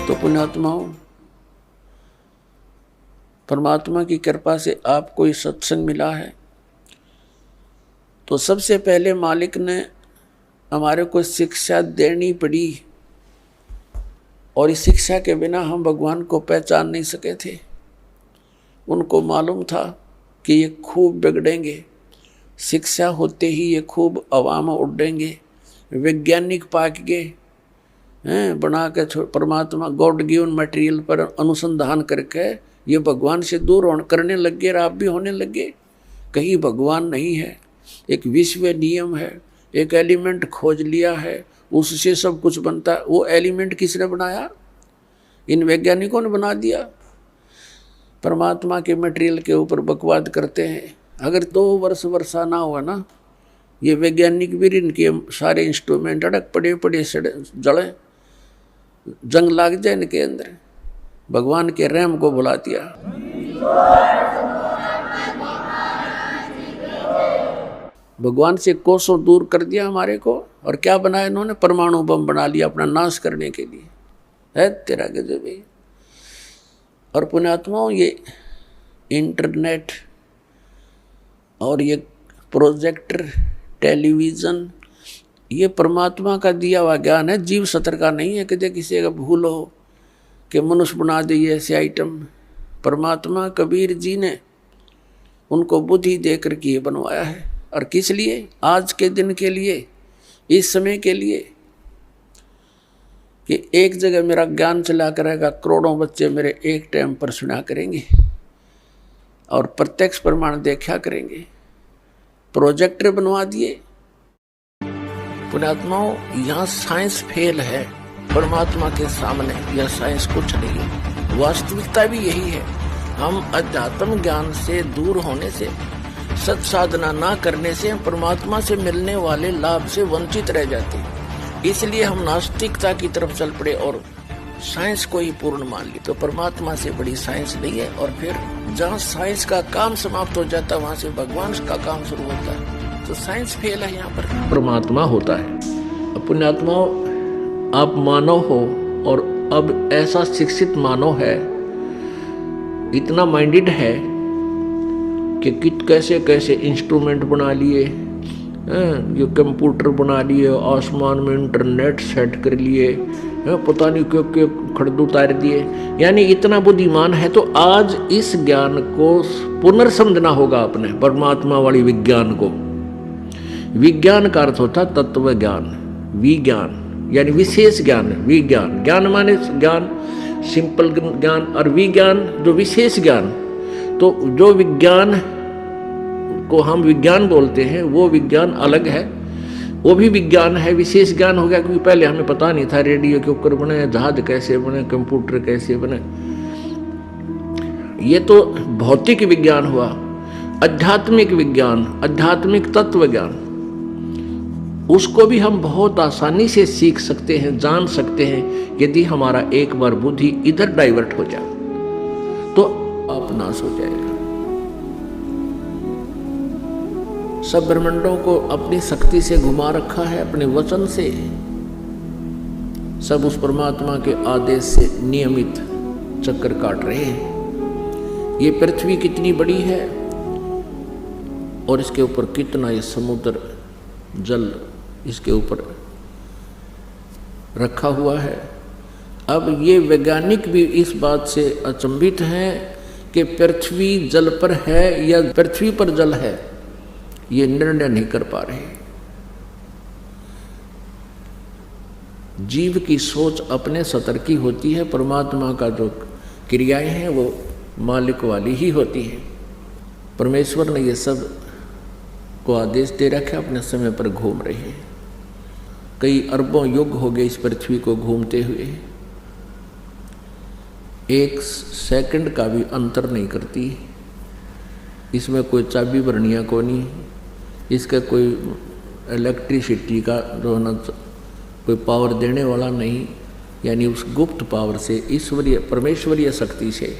तो पुण्यात्माओं, परमात्मा की कृपा से आपको ये सत्संग मिला है, तो सबसे पहले मालिक ने हमारे को शिक्षा देनी पड़ी, और इस शिक्षा के बिना हम भगवान को पहचान नहीं सके थे। उनको मालूम था कि ये खूब बिगड़ेंगे, शिक्षा होते ही ये खूब अवाम उड़ेंगे, वैज्ञानिक पाक गए हैं, बना के परमात्मा गॉड गिवन मटेरियल पर अनुसंधान करके ये भगवान से दूर करने लग गए, और आप भी होने लगे। कहीं भगवान नहीं है, एक विश्व नियम है, एक एलिमेंट खोज लिया है, उससे सब कुछ बनता है। वो एलिमेंट किसने बनाया? इन वैज्ञानिकों ने बना दिया। परमात्मा के मटेरियल के ऊपर बकवाद करते हैं। अगर 2 वर्ष वर्षा ना हुआ ना, ये वैज्ञानिक भी इनके सारे इंस्ट्रूमेंट अड़क पड़े पड़े जड़े, जंग लाग जाए इनके अंदर। भगवान के रहम को भुला दिया। भगवान से कोसों दूर कर दिया हमारे को, और क्या बनाया इन्होंने? परमाणु बम बना लिया अपना नाश करने के लिए। है तेरा गजब है। और पुण्यात्माओं, ये इंटरनेट और ये प्रोजेक्टर, टेलीविज़न, ये परमात्मा का दिया हुआ ज्ञान है, जीव सत्र का नहीं है कि किसी का भूल हो कि मनुष्य बना दे ऐसे आइटम। परमात्मा कबीर जी ने उनको बुद्धि देकर के ये बनवाया है। और किस लिए? आज के दिन के लिए, इस समय के लिए, कि एक जगह मेरा ज्ञान चला करेगा, करोड़ों बच्चे मेरे एक टाइम पर सुना करेंगे और प्रत्यक्ष प्रमाण देखा करेंगे। प्रोजेक्टर बनवा दिए। पुण्यात्माओं, यहाँ साइंस फेल है परमात्मा के सामने। यह साइंस कुछ नहीं है, वास्तविकता भी यही है। हम अध्यात्म ज्ञान से दूर होने से, सत साधना ना करने से परमात्मा से मिलने वाले लाभ से वंचित रह जाते हैं। इसलिए हम नास्तिकता की तरफ चल पड़े और साइंस को ही पूर्ण मान ली। तो परमात्मा से बड़ी साइंस नहीं है। और फिर जहाँ साइंस का काम समाप्त हो जाता है, वहाँ से भगवान का काम शुरू होता है। तो साइंस फेल है, यहाँ पर परमात्मा होता है। पुण्यात्माओं, आप मानव हो, और अब ऐसा शिक्षित मानव है, इतना माइंडेड है कि कैसे कैसे इंस्ट्रूमेंट बना लिए, ये कंप्यूटर बना लिए, आसमान में इंटरनेट सेट कर लिए, पता नहीं क्यों क्यों खड़दू उतार दिए। यानी इतना बुद्धिमान है। तो आज इस ज्ञान को पुनर्समझना होगा अपने, परमात्मा वाली विज्ञान को। विज्ञान का अर्थ होता तत्व ज्ञान, विज्ञान यानी विशेष ज्ञान। विज्ञान, ज्ञान माने ज्ञान, सिंपल ज्ञान, और विज्ञान जो विशेष ज्ञान। तो जो विज्ञान को हम विज्ञान बोलते हैं, वो विज्ञान अलग है, वो भी विज्ञान है, विशेष ज्ञान हो गया। क्योंकि पहले हमें पता नहीं था रेडियो के ऊपर बने, जहाज कैसे बने, कंप्यूटर कैसे बने। ये तो भौतिक विज्ञान हुआ। आध्यात्मिक विज्ञान, आध्यात्मिक तत्व ज्ञान, उसको भी हम बहुत आसानी से सीख सकते हैं, जान सकते हैं, यदि हमारा एक बार बुद्धि इधर डाइवर्ट हो जाए तो आप नाश हो जाएगा। सब ब्रह्मांडों को अपनी शक्ति से घुमा रखा है, अपने वचन से। सब उस परमात्मा के आदेश से नियमित चक्कर काट रहे हैं। ये पृथ्वी कितनी बड़ी है, और इसके ऊपर कितना ये समुद्र जल इसके ऊपर रखा हुआ है। अब ये वैज्ञानिक भी इस बात से अचंभित हैं कि पृथ्वी जल पर है या पृथ्वी पर जल है, ये निर्णय नहीं कर पा रहे। जीव की सोच अपने सतर की होती है, परमात्मा का जो क्रियाएं हैं वो मालिक वाली ही होती है। परमेश्वर ने ये सब को आदेश दे रखा, अपने समय पर घूम रहे हैं। कई अरबों युग हो गए इस पृथ्वी को घूमते हुए, एक सेकंड का भी अंतर नहीं करती। इसमें कोई चाबी भरनिया को नहीं, इसका कोई इलेक्ट्रिसिटी का जो ना कोई पावर देने वाला नहीं, यानी उस गुप्त पावर से, ईश्वरीय परमेश्वरीय शक्ति से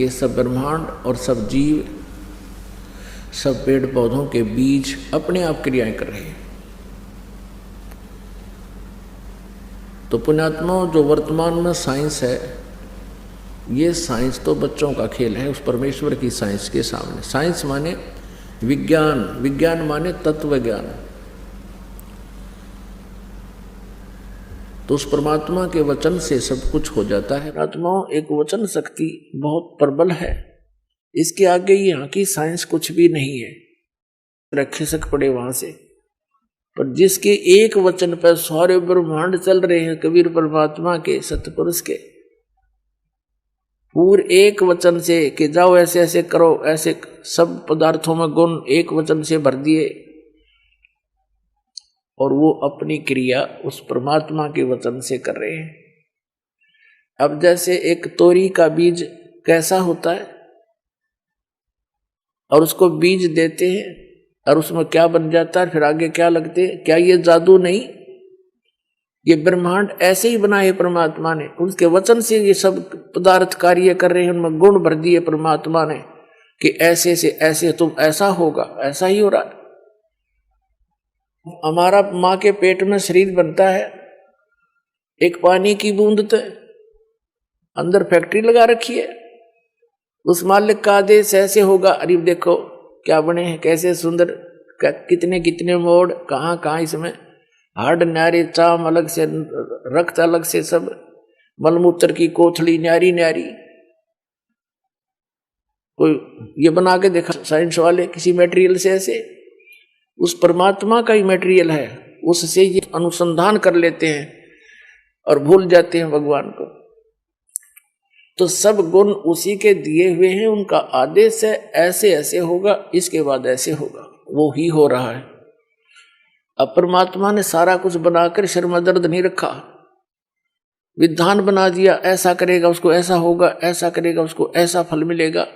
ये सब ब्रह्मांड और सब जीव, सब पेड़ पौधों के बीज अपने आप क्रियाएं कर रहे हैं। तो पुण्यात्माओं, जो वर्तमान में साइंस है, ये साइंस तो बच्चों का खेल है उस परमेश्वर की साइंस के सामने। साइंस माने विज्ञान, विज्ञान माने तत्व ज्ञान। तो उस परमात्मा के वचन से सब कुछ हो जाता है। आत्माओं, एक वचन शक्ति बहुत प्रबल है, इसके आगे यहाँ की साइंस कुछ भी नहीं है। रखे सक पड़े वहां से, पर जिसके एक वचन पर सारे ब्रह्मांड चल रहे हैं, कबीर परमात्मा के, सतपुरुष के पूरे एक वचन से कि जाओ ऐसे ऐसे करो, ऐसे सब पदार्थों में गुण एक वचन से भर दिए, और वो अपनी क्रिया उस परमात्मा के वचन से कर रहे हैं। अब जैसे एक तोरी का बीज कैसा होता है, और उसको बीज देते हैं और उसमें क्या बन जाता है, फिर आगे क्या लगते हैं, क्या ये जादू नहीं? ये ब्रह्मांड ऐसे ही बना है परमात्मा ने, उसके वचन से ये सब पदार्थ कार्य कर रहे हैं, उनमें गुण भर दिए परमात्मा ने कि ऐसे से ऐसे तुम ऐसा होगा, ऐसा ही हो रहा है। हमारा माँ के पेट में शरीर बनता है, एक पानी की बूंद तो अंदर फैक्ट्री लगा रखी है, उस मालिक का आदेश ऐसे होगा। अरे देखो क्या बने हैं, कैसे सुंदर, कितने कितने मोड़, कहाँ कहाँ इसमें हाड न्यारी, चाम अलग से, रक्त अलग से, सब मलमूत्र की कोथली न्यारी न्यारी। कोई ये बना के देखा साइंस वाले किसी मटेरियल से, ऐसे उस परमात्मा का ही मटेरियल है, उससे ये अनुसंधान कर लेते हैं और भूल जाते हैं भगवान को। तो सब गुण उसी के दिए हुए हैं, उनका आदेश है ऐसे ऐसे होगा, इसके बाद ऐसे होगा, वो ही हो रहा है। अब परमात्मा ने सारा कुछ बनाकर सिर में दर्द नहीं रखा, विधान बना दिया, ऐसा करेगा उसको ऐसा होगा, ऐसा करेगा उसको ऐसा फल मिलेगा,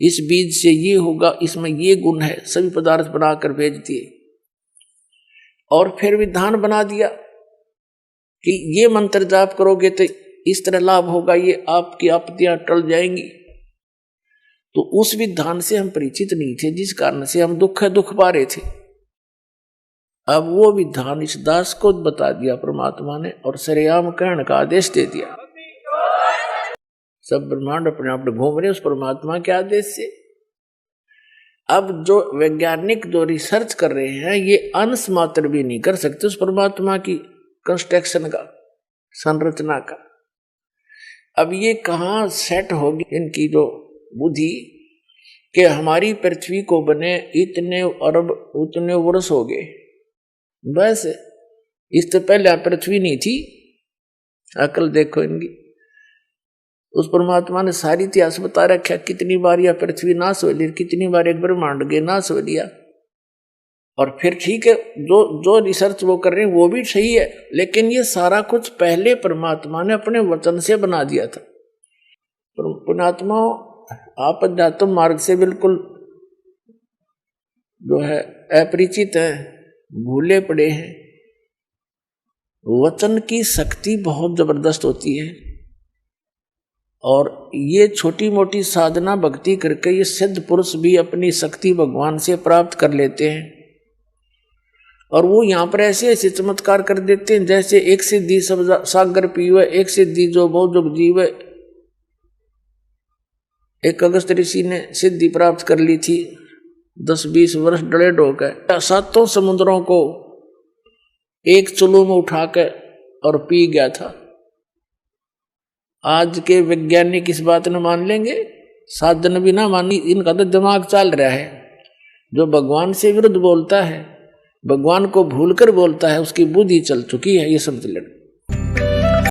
इस बीज से ये होगा, इसमें ये गुण है, सभी पदार्थ बनाकर भेज दिए। और फिर विधान बना दिया कि ये मंत्र जाप करोगे तो इस तरह लाभ होगा, ये आपकी आपत्तियां टल जाएंगी। तो उस विधान से हम परिचित नहीं थे, जिस कारण से हम दुख पा रहे थे। अब वो विधान इस दास को बता दिया परमात्मा ने, और सरेआम कहने का आदेश दे दिया। सब ब्रह्मांड अपने आप घूम रहे उस परमात्मा के आदेश से। अब जो वैज्ञानिक जो रिसर्च कर रहे हैं, ये अंश मात्र भी नहीं कर सकते उस परमात्मा की कंस्ट्रक्शन का, संरचना का। अब ये कहाँ सेट होगी इनकी जो बुद्धि कि हमारी पृथ्वी को बने इतने अरब उतने वर्ष हो गए, बस इससे पहले पृथ्वी नहीं थी। अकल देखो इनकी। उस परमात्मा ने सारी इतिहास बता रखा, कितनी बार यह पृथ्वी नाश हो ली, कितनी बार एक ब्रह्मांड के नाश हो लिया। और फिर ठीक है, जो रिसर्च वो कर रहे हैं वो भी सही है, लेकिन ये सारा कुछ पहले परमात्मा ने अपने वचन से बना दिया था। पुण्यात्मा, आप अध्यात्म मार्ग से बिल्कुल जो है अपरिचित है, भूले पड़े हैं। वचन की शक्ति बहुत जबरदस्त होती है, और ये छोटी मोटी साधना भक्ति करके ये सिद्ध पुरुष भी अपनी शक्ति भगवान से प्राप्त कर लेते हैं। और वो यहाँ पर ऐसे ऐसे चमत्कार कर देते हैं, जैसे एक सिद्धि सब सागर पीवे, एक सिद्धि जो बहुत जो जीवे। एक अगस्त ऋषि ने सिद्धि प्राप्त कर ली थी, 10-20 वर्ष डले ढोकर 7 समुद्रों को एक चुल्लू में उठाकर और पी गया था। आज के वैज्ञानिक इस बात न मान लेंगे, साधन भी ना मानी, इनका तो दिमाग चल रहा है। जो भगवान से विरुद्ध बोलता है, भगवान को भूलकर बोलता है, उसकी बुद्धि चल चुकी है, ये समझ लेना।